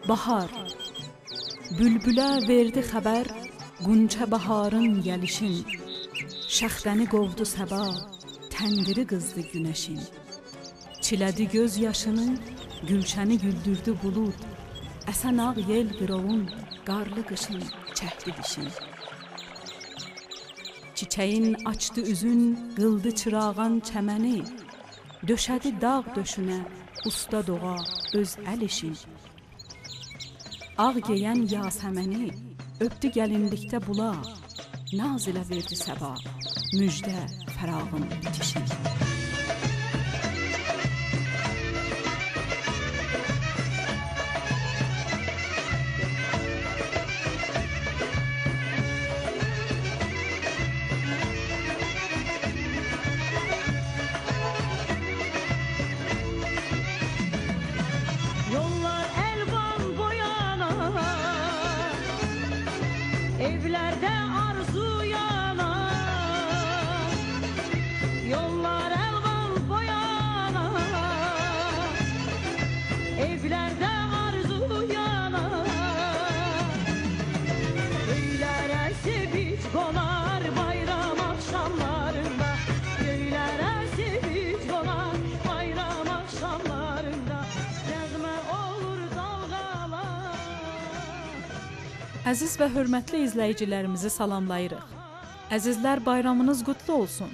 Bahar, bülbülə verdi xəbər, Qunçə baharın gəlişin. Şəxdəni qovdu səba, təndiri qızdı günəşin. Çilədi göz yaşını, gülşəni güldürdü bulud. Əsən ağ yel birovun, qarlı qışın çəkdi dişin. Çiçəyin açdı üzün, qıldı çırağan çəməni. Döşədi dağ döşünə, usta doğa öz əl işi. Ağ geyən yasəməni, öpdü gəlinlikdə bulaq. Naz ilə verdi səba, müjdə fərağın bitişi. Yollar elvan boyana, evlerde arzu yana. Yollar elvan boyana, evlerde arzu yana. Göylere sevinç konar bayram akşamlarında. Göylere sevinç konar bayram akşamlarında. Əziz və hörmətli izləyicilərimizi salamlayırıq. Əzizlər, bayramınız qutlu olsun.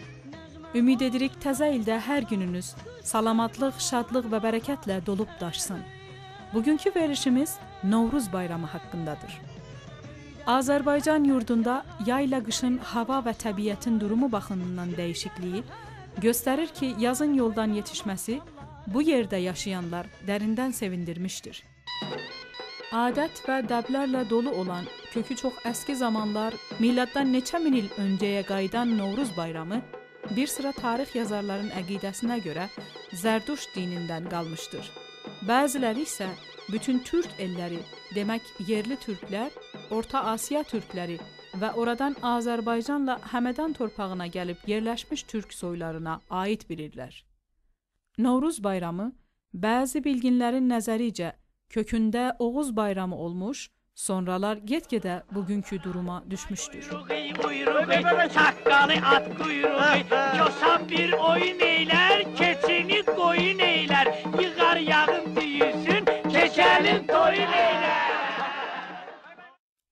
Ümid edirik təzə ildə hər gününüz salamatlıq, şadlıq və bərəkətlə dolub daşsın. Bugünkü verilişimiz Novruz bayramı haqqındadır. Azərbaycan yurdunda yayla qışın hava və təbiətin durumu baxımından dəyişikliyi göstərir ki, yazın yoldan yetişməsi bu yerdə yaşayanlar dərindən sevindirmişdir. Adət və dəblərlə dolu olan, kökü çox əski zamanlar, miladdan neçə min il öncəyə qayıdan Novruz bayramı bir sıra tarix yazarların əqidəsinə görə Zərduş dinindən qalmışdır. Bəziləri isə bütün türk elləri, demək yerli türklər, Orta Asiya türkləri və oradan Azərbaycanla Həmədan torpağına gəlib yerləşmiş türk soylarına aid bilirlər. Novruz bayramı bəzi bilginlərin nəzəricə kökündə Oğuz bayramı olmuş, sonralar get-gedə bugünkü duruma düşmüşdür. Çaqqalı at quyruğu, kosan bir oyun eylər, keçini qoyun eylər, yığar yağın düyüsün, keçəlin toyun eylər.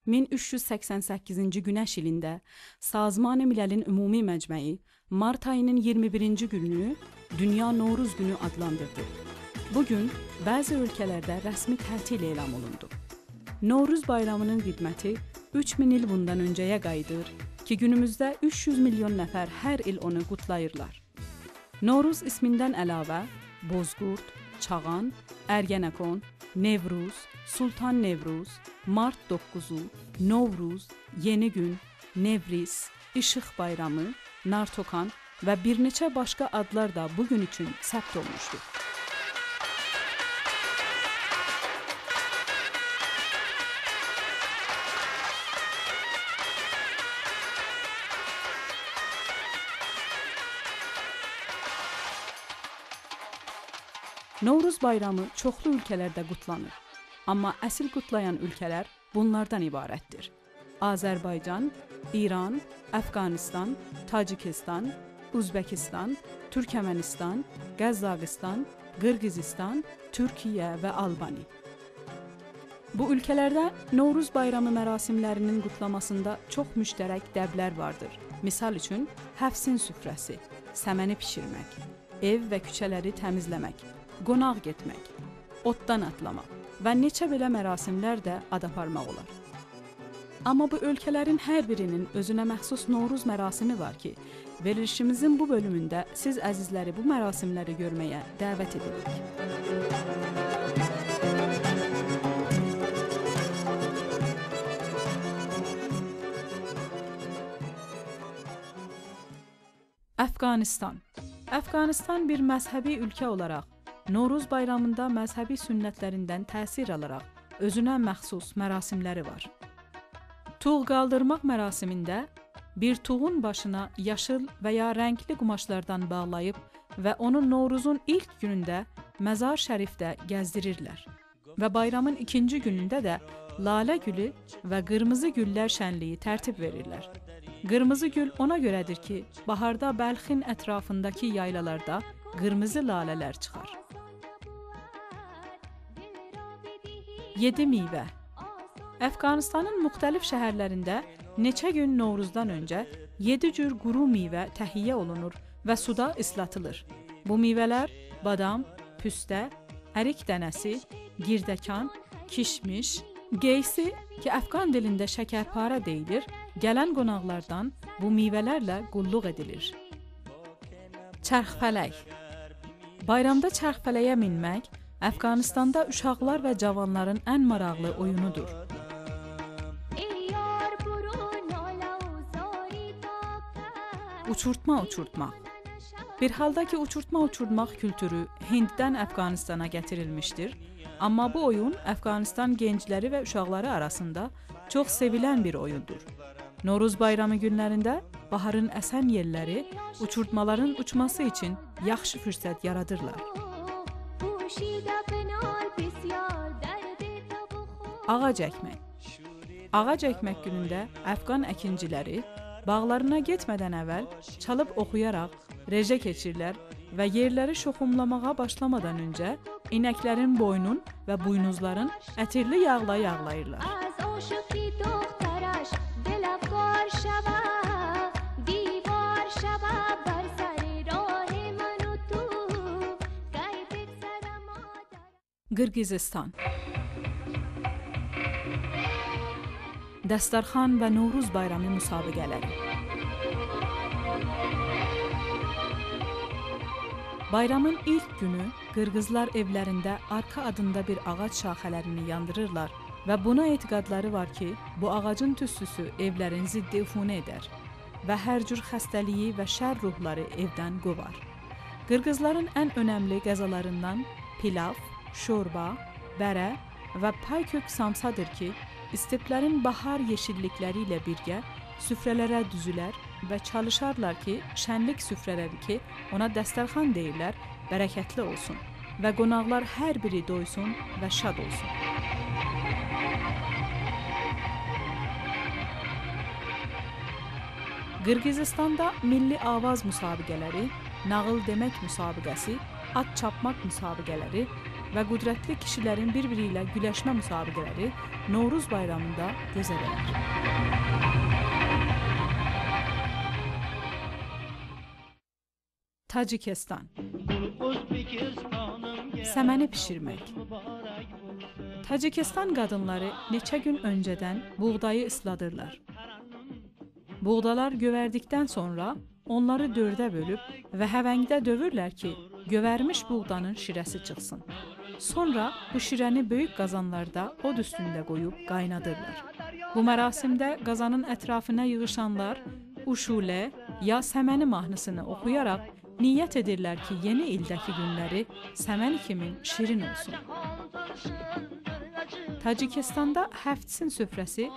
1388-ci günəş ilində Sazman-ı Miləlin Ümumi Məcməyi Mart ayının 21-ci gününü Dünya Novruz günü adlandırdı. Bugün bəzi ölkələrdə rəsmi tətil elan olundu. Novruz bayramının qidməti 3000 il bundan öncəyə qayıdır ki, günümüzdə 300 milyon nəfər hər il onu qutlayırlar. Novruz ismindən əlavə Bozqurd, Çağan, Ərgənəkon, Nevruz, Sultan Nevruz, Mart 9-u, Novruz, Yeni Gün, Nevriz, İşıq bayramı, Nartokan və bir neçə başqa adlar da bugün üçün səbt olmuşdur. Novruz bayramı çoxlu ölkələrdə qutlanır. Amma əsl qutlayan ölkələr bunlardan ibarətdir. Azərbaycan, İran, Əfqanistan, Tacikistan, Uzbekistan, Türkmənistan, Qəzzaqistan, Qırğızistan, Türkiyə və Albaniya. Bu ölkələrdə Novruz bayramı mərasimlərinin qutlamasında çox müştərək dəblər vardır. Misal üçün, həfsin süfrəsi, səməni bişirmək, ev və küçələri təmizləmək, qonaq getmək, otdan atlamaq və neçə belə mərasimlər də ad aparmaq olar. Amma bu ölkələrin hər birinin özünə məxsus Novruz mərasimi var ki, verilişimizin bu bölümündə siz əzizləri bu mərasimləri görməyə dəvət edirik. Əfqanistan. Əfqanistan bir məzhəbi ölkə olaraq Novruz bayramında məzhəbi sünnətlərindən təsir alaraq özünə məxsus mərasimləri var. Tuğ qaldırmaq mərasimində bir tuğun başına yaşıl və ya rəngli qumaşlardan bağlayıb və onu Novruzun ilk günündə məzar şərifdə gəzdirirlər. və bayramın ikinci günündə də lalə gülü və qırmızı güllər şənliyi tərtib verirlər. Qırmızı gül ona görədir ki, baharda Bəlxin ətrafındakı yaylalarda qırmızı lalələr çıxar. 7 meyvə. Əfqanistanın müxtəlif şəhərlərində neçə gün Novruzdan öncə 7 cür quru meyvə təhiyyə olunur və suda islatılır. Bu meyvələr badam, püstə, ərik dənəsi, girdəkan, kişmiş, geysi ki, Əfqan dilində şəkərpara deyilir, gələn qonaqlardan bu meyvələrlə qulluq edilir. Çərxfələk. Bayramda çərxfələyə minmək Əfqanistanda uşaqlar və cavanların ən maraqlı oyunudur. Uçurtma uçurtmaq. Bir halda ki, uçurtma uçurtmaq kültürü Hinddən Əfqanistana gətirilmişdir, amma bu oyun Əfqanistan gəncləri və uşaqları arasında çox sevilən bir oyundur. Novruz bayramı günlərində baharın əsən yelləri uçurtmaların uçması üçün yaxşı fürsət yaradırlar. Ağac əkmək. Ağac əkmək günündə Əfqan əkinciləri bağlarına getmədən əvvəl çalıb oxuyaraq rejə keçirlər və yerləri şoxumlamağa başlamadan öncə inəklərin boynun və buynuzların ətirli yağla yağlayırlar. Qırğızistan. Dəstərxan və Novruz bayramı müsabiqələri. Bayramın ilk günü Qırğızlar evlərində arka adında bir ağac şaxələrini yandırırlar və buna etiqadları var ki, bu ağacın tüstüsü evlərin ziddi üfunə edər və hər cür xəstəliyi və şər ruhları evdən qovar. Qırğızların ən önəmli qəzalarından pilav, şorba, bərə və paykök samsadır ki, isteplərin bahar yeşillikləri ilə birgə süfrələrə düzülər və çalışarlar ki, şənlik süfrələri ki, ona dəstərxan deyirlər, bərəkətli olsun və qonaqlar hər biri doysun və şad olsun. Qırğızistanda milli avaz müsabiqələri, nağıl demək müsabiqəsi, at çapmaq müsabiqələri və qüdrətli kişilərin bir-biri ilə güləşmə müsabiqələri Novruz bayramında gözələr. Tacikistan. Səməni bişirmək. Tacikistan qadınları neçə gün öncədən buğdayı ısladırlar. Buğdalar gövərdikdən sonra onları dördə bölüb və həvəngdə dövürlər ki, gövərmiş buğdanın şirəsi çıxsın. Sonra bu şirəni böyük qazanlarda od üstündə qoyub qaynadırlar. Bu mərasimdə qazanın ətrafına yığışanlar uşulə ya səməni mahnısını oxuyaraq niyyət edirlər ki, yeni ildəki günləri səmən kimi şirin olsun. Tacikistanda həftsin süfrəsi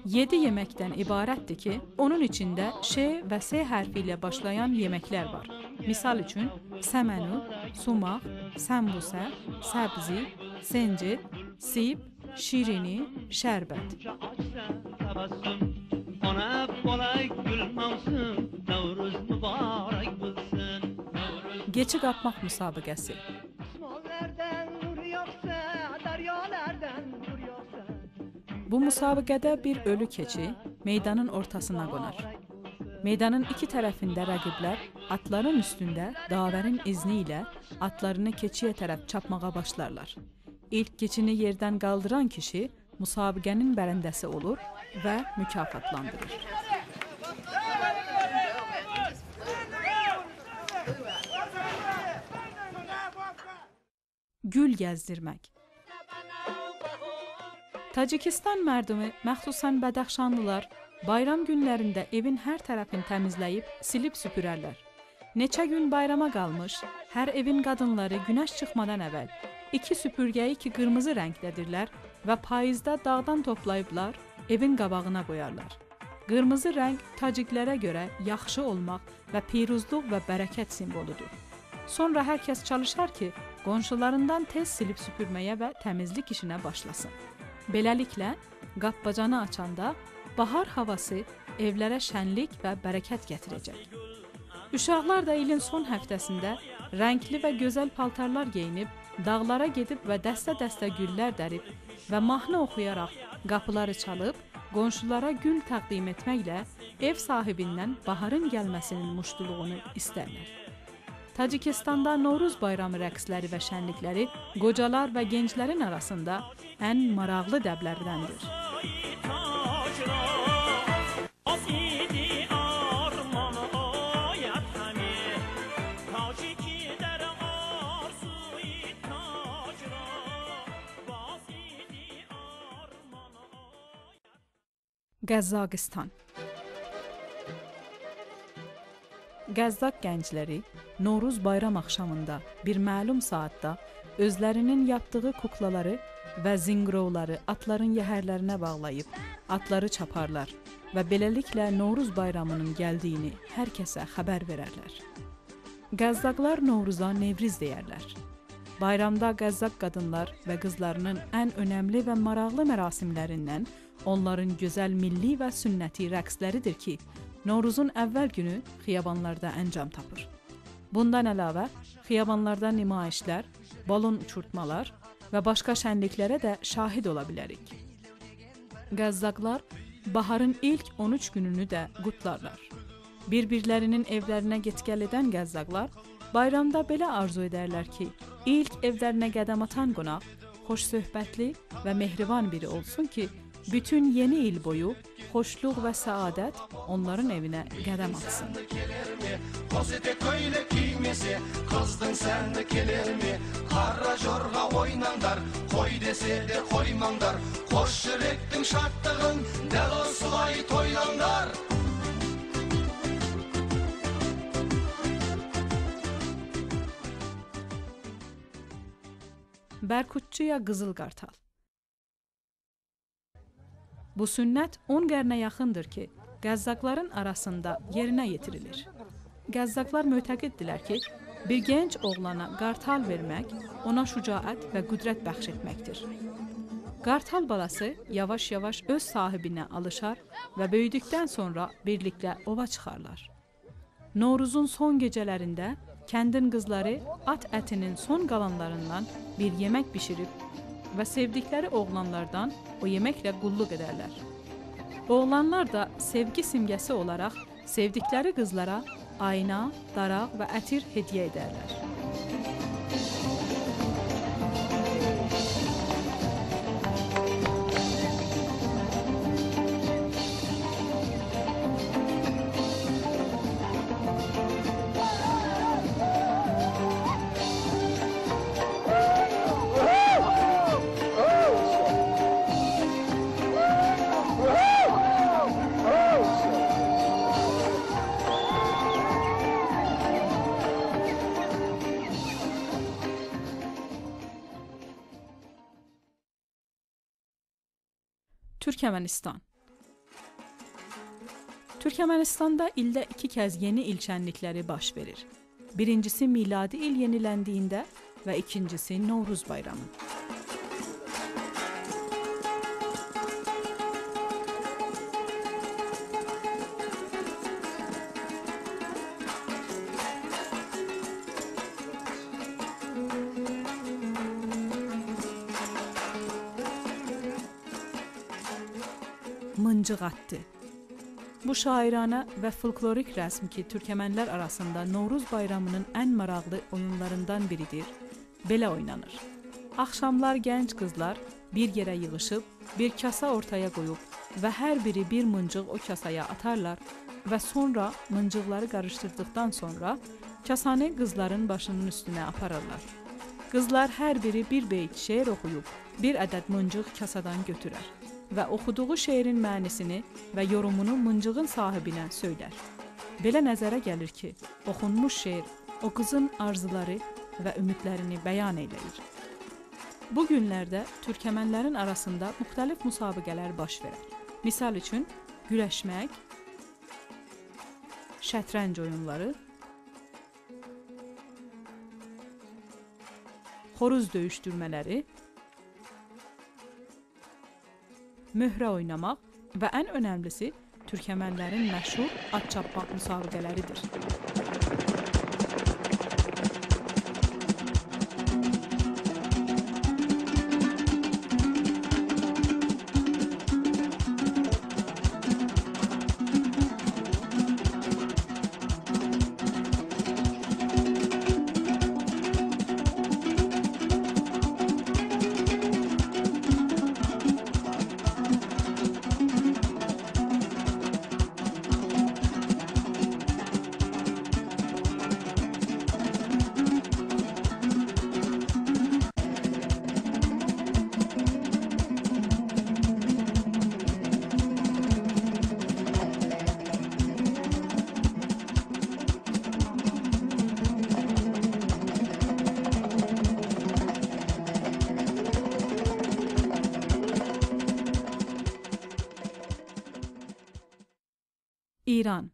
7 yeməkdən ibarətdir ki, onun içində Ş və S hərfi ilə başlayan yeməklər var. Misal üçün, səmənu, sumaq, səmbusə, səbzi, sencid, sib, şirini, şərbət. Keçi qapmaq müsabiqəsi. Bu müsabiqədə bir ölü keçi meydanın ortasına qonar. Meydanın iki tərəfində rəqiblər atların üstündə davərin izni ilə atlarını keçiyə tərəf çapmağa başlarlar. İlk keçini yerdən qaldıran kişi müsabiqənin bərəndəsi olur və mükafatlandırır. Gül gəzdirmək. Tacikistan mərdumi, məxsusən Bədəxşanlılar, bayram günlərində evin hər tərəfini təmizləyib, silib süpürərlər. Neçə gün bayrama qalmış, hər evin qadınları günəş çıxmadan əvvəl 2 süpürgəyi ki qırmızı rəngdədirlər və payızda dağdan toplayıblar, evin qabağına qoyarlar. Qırmızı rəng taciklərə görə yaxşı olmaq və piruzluq və bərəkət simvoludur. Sonra hər kəs çalışar ki, qonşularından tez silib süpürməyə və təmizlik işinə başlasın. Beləliklə, qapbacanı açanda bahar havası evlərə şənlik və bərəkət gətirəcək. Uşaqlar da ilin son həftəsində rəngli və gözəl paltarlar geyinib, dağlara gedib və dəstə-dəstə güllər dərib və mahnı oxuyaraq qapıları çalıb, qonşulara gül təqdim etməklə ev sahibindən baharın gəlməsinin muştuluğunu istərlər. Tacikistanda Novruz bayramı rəqsləri və şənlikləri qocalar və gənclərin arasında ən maraqlı dəblərdəndir. Qəzzaqistan. Qəzzaq gəncləri Novruz bayram axşamında bir məlum saatda özlərinin yapdığı kuklaları və zinqrovları atların yəhərlərinə bağlayıb atları çaparlar və beləliklə Novruz bayramının gəldiyini hər kəsə xəbər verərlər. Qəzzaqlar Novruza Nevriz deyərlər. Bayramda Qəzzaq qadınlar və qızlarının ən önəmli və maraqlı mərasimlərindən onların gözəl milli və sünnəti rəqsləridir ki, Novruzun əvvəl günü xiyabanlarda əncam tapır. Bundan əlavə, xiyabanlarda nümayişlər, balon uçurtmalar və başqa şənliklərə də şahid ola bilərik. Qəzzaqlar baharın ilk 13 gününü də qutlarlar. Bir-birlərinin evlərinə get-gəl edən qəzzaqlar bayramda belə arzu edərlər ki, ilk evlərinə qədəm atan qonaq xoş söhbətli və mehriban biri olsun ki, bütün yeni il boyu xoşluq və səadət onların evinə qədəm atsın. Bərkutçuya qızıl qartal. Bu sünnət 10 qərnə yaxındır ki, qəzzaqların arasında yerinə yetirilir. Qəzzaqlar mötəqiddilər ki, bir gənc oğlana qartal vermək ona şücaət və qüdrət bəxş etməkdir. Qartal balası yavaş-yavaş öz sahibinə alışar və böyüdükdən sonra birlikdə ova çıxarlar. Novruzun son gecələrində kəndin qızları at ətinin son qalanlarından bir yemək bişirib və sevdikləri oğlanlardan o yeməklə qulluq edərlər. Oğlanlar da sevgi simgəsi olaraq sevdikləri qızlara ayna, daraq və ətir hədiyyə edərlər. Türkmənistan. Türkmənistanda ildə 2 kəz yeni il şənlikləri baş verir. Birincisi miladi il yeniləndiyində və ikincisi Novruz bayramı. Mıncıq atdı. Bu şairanə və folklorik rəsm ki, türkmənlər arasında Novruz bayramının ən maraqlı oyunlarından biridir, belə oynanır. Axşamlar gənc qızlar bir yerə yığışıb, bir kasa ortaya qoyub və hər biri bir mıncıq o kasaya atarlar və sonra mıncıqları qarışdırdıqdan sonra kasanı qızların başının üstünə aparırlar. Qızlar hər biri bir beyt şeir oxuyub, bir ədəd mıncıq kasadan götürər və oxuduğu şeirin mənisini və yorumunu mıncığın sahibinə söylər. Belə nəzərə gəlir ki, oxunmuş şeir o qızın arzuları və ümidlərini bəyan eləyir. Bu günlərdə türkmənlərin arasında müxtəlif müsabiqələr baş verər. Misal üçün, güləşmək, şətranc oyunları, xoruz döyüşdürmələri, möhrə oynamaq və ən önəmlisi türkəmənlərin məşhur at çapmaq müsabiqələridir. İran.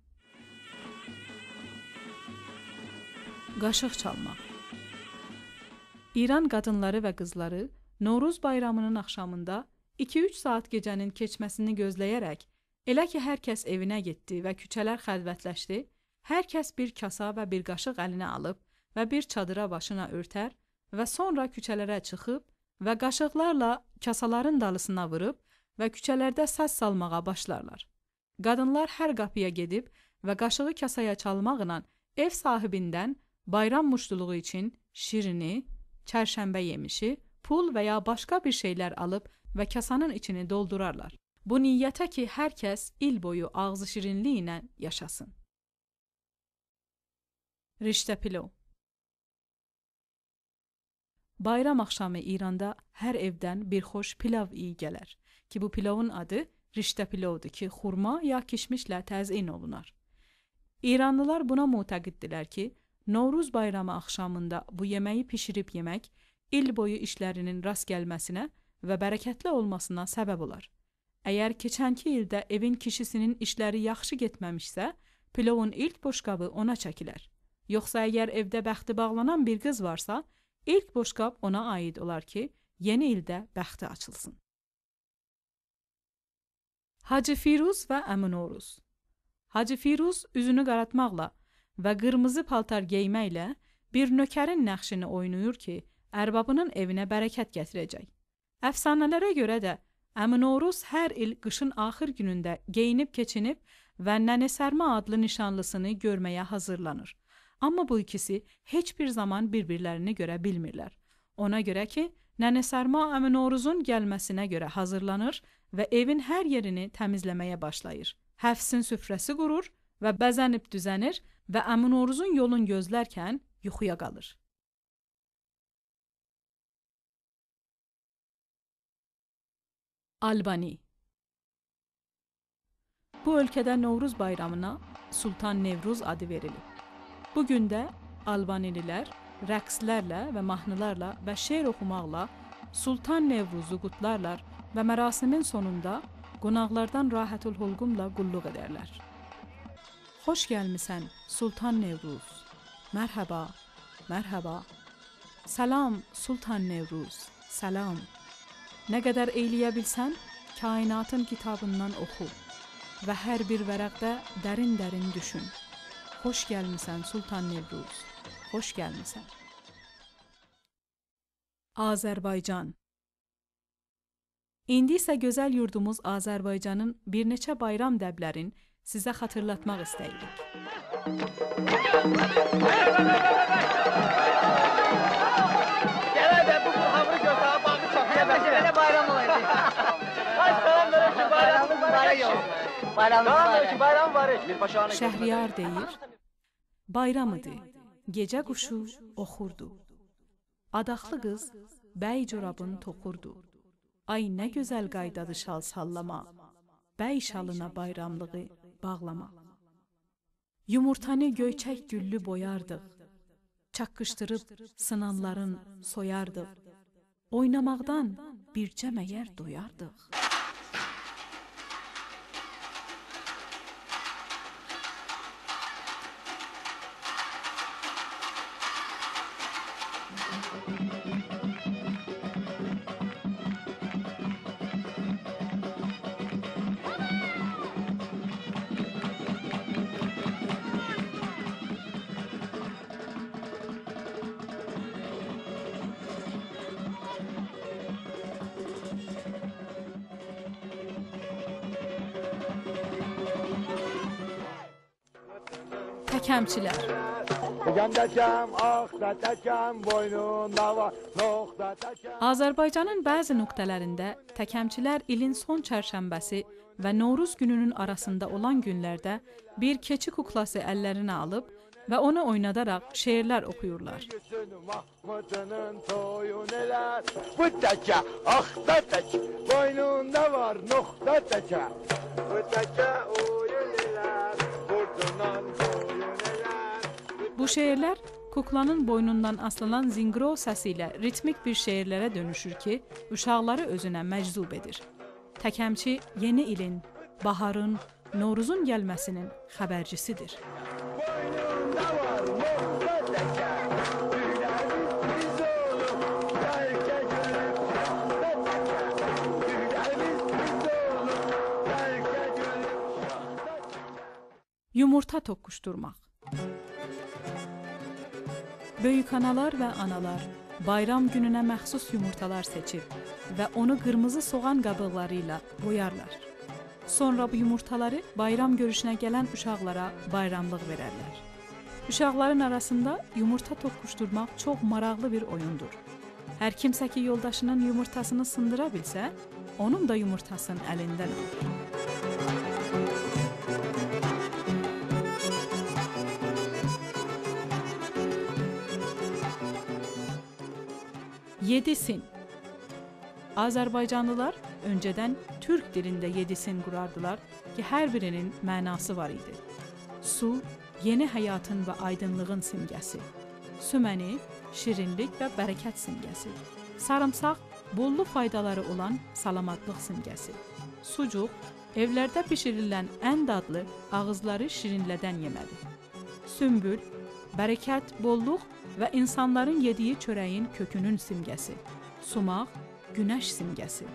Qaşıq çalmaq. İran qadınları və qızları Novruz bayramının axşamında 2-3 saat gecənin keçməsini gözləyərək, elə ki hər kəs evinə getdi və küçələr xəlvətləşdi, hər kəs bir kasa və bir qaşıq əlinə alıb və bir çadıra başına örtər və sonra küçələrə çıxıb və qaşıqlarla kasaların dalısına vurub və küçələrdə səs salmağa başlarlar. Qadınlar hər qapıya gedib və qaşığı kasaya çalmaqla ev sahibindən bayram muştuluğu üçün şirini, çərşənbə yemişi, pul və ya başqa bir şeylər alıb və kasanın içini doldurarlar. Bu niyyətə ki, hər kəs il boyu ağzı şirinliyi ilə yaşasın. Riştə pilov. Bayram axşamı İranda hər evdən bir xoş pilav iyi gələr ki, bu pilavın adı riştə pilovdur ki, xurma ya kişmişlə təzyin olunar. İranlılar buna mütəqiddirlər ki, Novruz bayramı axşamında bu yeməyi pişirib yemək il boyu işlərinin rast gəlməsinə və bərəkətli olmasına səbəb olar. Əgər keçənki ildə evin kişisinin işləri yaxşı getməmişsə, pilovun ilk boşqabı ona çəkilər. Yoxsa əgər evdə bəxti bağlanan bir qız varsa, ilk boşqab ona aid olar ki, yeni ildə bəxti açılsın. Hacı Firuz və Əmi Novruz. Hacı Firuz üzünü qaratmaqla və qırmızı paltar geyməklə bir nökərin nəqşini oynayır ki, ərbabının evinə bərəkət gətirəcək. Əfsanələrə görə də Əmi Novruz hər il qışın axır günündə geyinib keçinib və Nənə Sərma adlı nişanlısını görməyə hazırlanır. Amma bu ikisi heç bir zaman bir-birlərini görə bilmirlər. Ona görə ki, Nənə Sərma Əmi Novruzun gəlməsinə görə hazırlanır və evin hər yerini təmizləməyə başlayır. Həfsin süfrəsi qurur və bəzənib düzənir və Əmi Novruzun yolun gözlərkən yuxuya qalır. Albani. Bu ölkədə Novruz bayramına Sultan Nevruz adı verilib. Bu gündə Albanililər rəqslərlə və mahnılarla və şeir oxumaqla Sultan Nevruzu qutlarlar və mərasimin sonunda qonaqlardan rahatül hulqumla qulluq edərlər. Xoş gəlmisən Sultan Nevruz. Mərhaba, mərhaba. Salam Sultan Nevruz, salam. Nə qədər eyləyə bilsən, kainatın kitabından oxu və hər bir vərəqdə dərin-dərin düşün. Xoş gəlmisən Sultan Nevruz, xoş gəlmisən. Azərbaycan. İndi isə gözəl yurdumuz Azərbaycanın bir neçə bayram dəblərin sizə xatırlatmaq istəyirik. Gələ də bu hamı götürə bağı çox. Belə bayram olaydı. Ay salam verir ki, bayramımız mübarək olsun. Bayram var. Şəhriyar deyir, bayram idi, gecə quşu oxurdu. Adaxlı qız bəy corabın toxurdu. Ay nə gözəl qaydadı şal sallama, bəy şalına bayramlığı bağlama. Yumurtanı göyçək güllü boyardıq, çaqqışdırıb sınanların soyardıq. Oynamaqdan bircə məyər doyardıq. Təkəmçilər. Təkəm, ax da təkəm, boynunda var, nox da təkəm. Azərbaycanın bəzi nöqtələrində təkəmçilər ilin son çərşənbəsi və Novruz gününün arasında olan günlərdə bir keçi kuklası əllərinə alıb və onu oynadaraq şeirlər oxuyurlar. Mahmudunun toyu nelər, bu təkə, ax da təkə, boynunda var, nox da təkə. Bu təkə oyun nelər, burdunun toyu nelər. Bu şeirlər kuklanın boynundan asılan zingro səsi ilə ritmik bir şeirlərə dönüşür ki, uşaqları özünə məczub edir. Təkəmçi yeni ilin, baharın, Novruzun gəlməsinin xəbərcisidir. Boynunda var, nox da təkə, tüylərimiz biz olub, bəlkə görüb, da təkə. Tüylərimiz biz olub, bəlkə görüb, da təkə. Yumurta toqquşdurmaq. Böyük analar və analar bayram gününə məxsus yumurtalar seçib və onu qırmızı soğan qabıqları ilə boyarlar. Sonra bu yumurtaları bayram görüşünə gələn uşaqlara bayramlıq verərlər. Uşaqların arasında yumurta toqquşdurmaq çox maraqlı bir oyundur. Hər kimsə ki yoldaşının yumurtasını sındıra bilsə, onun da yumurtasını əlindən alır. Yedisin. Azərbaycanlılar öncədən türk dilində yedisin qurardılar ki, hər birinin mənası var idi. Su, yeni həyatın və aydınlığın simgəsi. Süməni, şirinlik və bərəkət simgəsi. Sarımsaq, bollu faydaları olan salamatlıq simgəsi. Sucuq, evlərdə bişirilən ən dadlı, ağızları şirinlədən yeməli. Sümbül, bərəkət, bolluq və insanların yediyi çörəyin kökünün simgəsi. Sumaq, günəş simgəsi.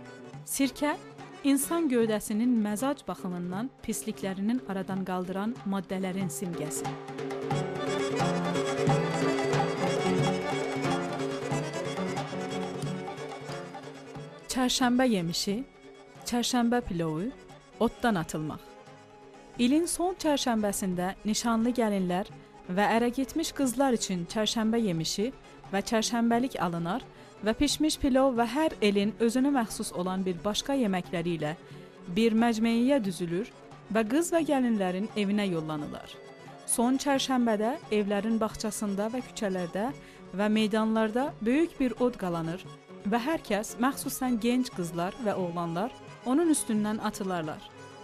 Sirkə, insan gövdəsinin məzac baxımından pisliklərinin aradan qaldıran maddələrin simgəsi. Çərşənbə yemişi, çərşənbə pilovu, otdan atılmaq. İlin son çərşənbəsində nişanlı gəlinlər və ərə getmiş qızlar üçün çərşənbə yemişi və çərşənbəlik alınar və pişmiş pilov və hər elin özünə məxsus olan bir başqa yeməkləri ilə bir məcmeyə düzülür və qız və gəlinlərin evinə yollanırlar. Son çərşənbədə evlərin bağçasında və küçələrdə və meydanlarda böyük bir od qalanır və hər kəs, məxsusən gənc qızlar və oğlanlar onun üstündən atılarlar.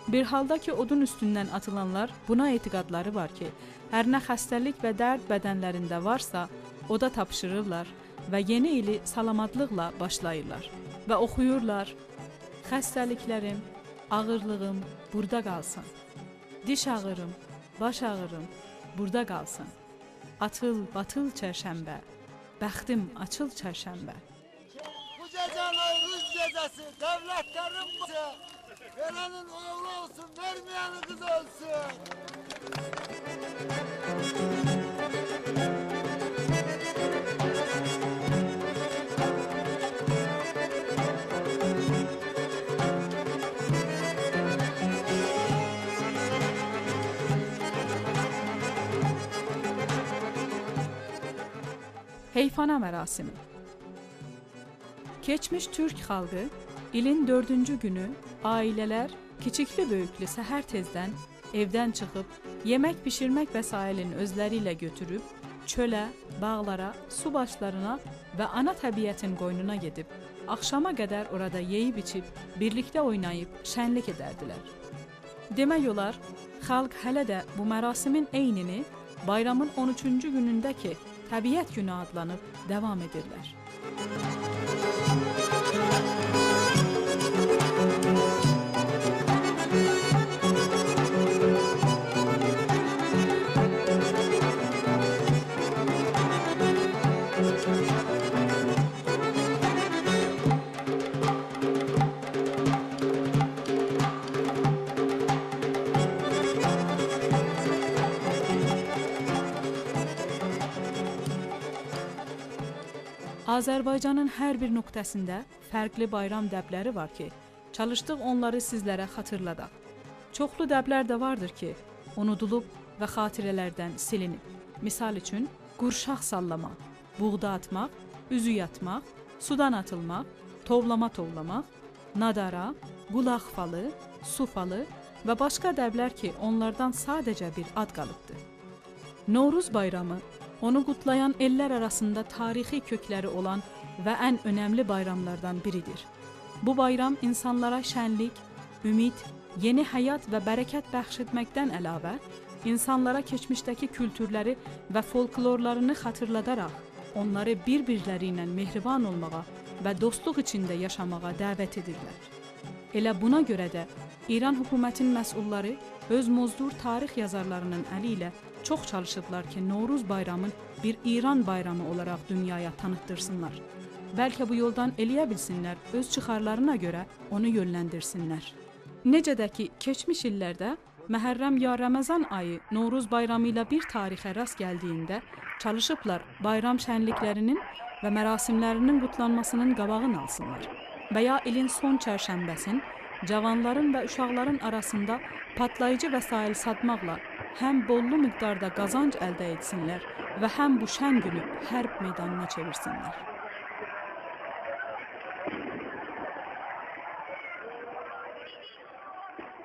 Bir halda ki, odun üstündən atılanlar buna etiqadları var ki, hər nə xəstəlik və dərd bədənlərində varsa, oda tapşırırlar və yeni ili salamatlıqla başlayırlar və oxuyurlar: xəstəliklərim, ağırlığım burada qalsın. Diş ağrım, baş ağrım burada qalsın. Atıl, batıl çərşənbə, bəxtim açıl çərşənbə. Bu gecə Novruz gecəsi, dövlətlərin başı, verənin oğlu olsun, verməyənin qız olsun. Heyfana mərasimi. Keçmiş Türk xalqı ilin 4-cü günü ailələr kiçikli-böyüklü səhər tezdən evdən çıxıb yemək bişirmək vəsaitini özləri ilə götürüb çölə, bağlara, su başlarına və ana təbiətin qoynuna gedib axşama qədər orada yeyib-içib, birlikdə oynayıb şənlik edərdilər. Demək olar, xalq hələ də bu mərasimin eynini bayramın 13-cü günündəki Təbiət günü adlanıb davam edirlər. Azərbaycanın hər bir nöqtəsində fərqli bayram dəbləri var ki, çalışdıq onları sizlərə xatırladaq. Çoxlu dəblər də vardır ki, unudulub və xatirələrdən silinib. Misal üçün, qurşaq sallamaq, buğda atmaq, üzük atmaq, sudan atılmaq, tovlamaq, nadara, qulaq falı, su falı və başqa dəblər ki, onlardan sadəcə bir ad qalıbdır. Novruz bayramı, onu qutlayan ellər arasında tarixi kökləri olan və ən önəmli bayramlardan biridir. Bu bayram insanlara şənlik, ümid, yeni həyat və bərəkət bəxş etməkdən əlavə, insanlara keçmişdəki kültürləri və folklorlarını xatırladaraq, onları bir-birləri ilə mehriban olmağa və dostluq içində yaşamağa dəvət edirlər. Elə buna görə də İran hökumətinin məsulları öz muzdur tarix yazarlarının əli ilə çox çalışıblar ki, Novruz bayramın bir İran bayramı olaraq dünyaya tanıtdırsınlar. Bəlkə bu yoldan eləyə bilsinlər, öz çıxarlarına görə onu yönləndirsinlər. Necə də ki, keçmiş illərdə Məhərrəm ya Ramazan ayı Novruz bayramı ilə bir tarixə rast gəldiyində çalışıblar bayram şənliklərinin və mərasimlərinin qutlanmasının qabağını alsınlar. Və ya ilin son çərşənbəsin cavanların və uşaqların arasında patlayıcı vəsail satmaqla həm bollu miqdarda qazanc əldə etsinlər və həm bu şən günü hərb meydanına çevirsinlər.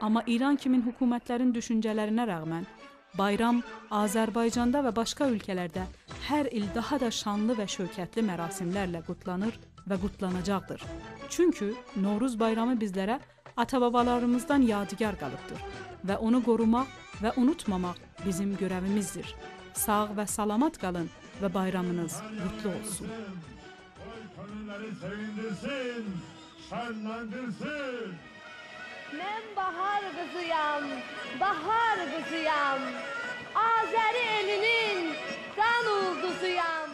Amma İran kimi hökumətlərin düşüncələrinə rəğmən, bayram Azərbaycanda və başqa ölkələrdə hər il daha da şanlı və şöhrətli mərasimlərlə qutlanır və qutlanacaqdır. Çünki Novruz bayramı bizlərə ata-babalarımızdan yadigar qalıbdır və onu qorumaq və unutmamaq bizim görəvimizdir. Sağ və salamat qalın və bayramınız qutlu olsun. Könülləri sevindirsin, şənləndirsin. Mən bahar qızıyam, bahar qızıyam, Azəri elinin qan ulduzuyam.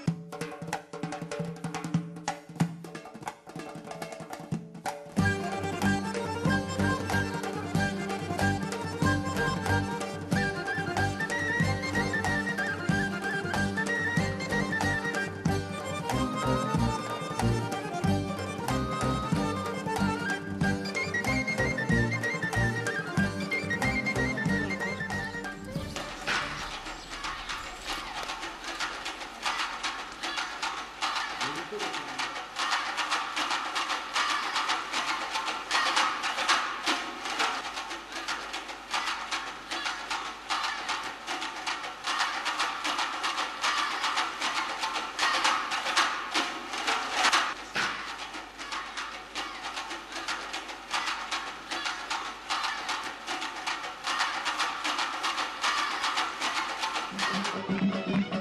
Thank you.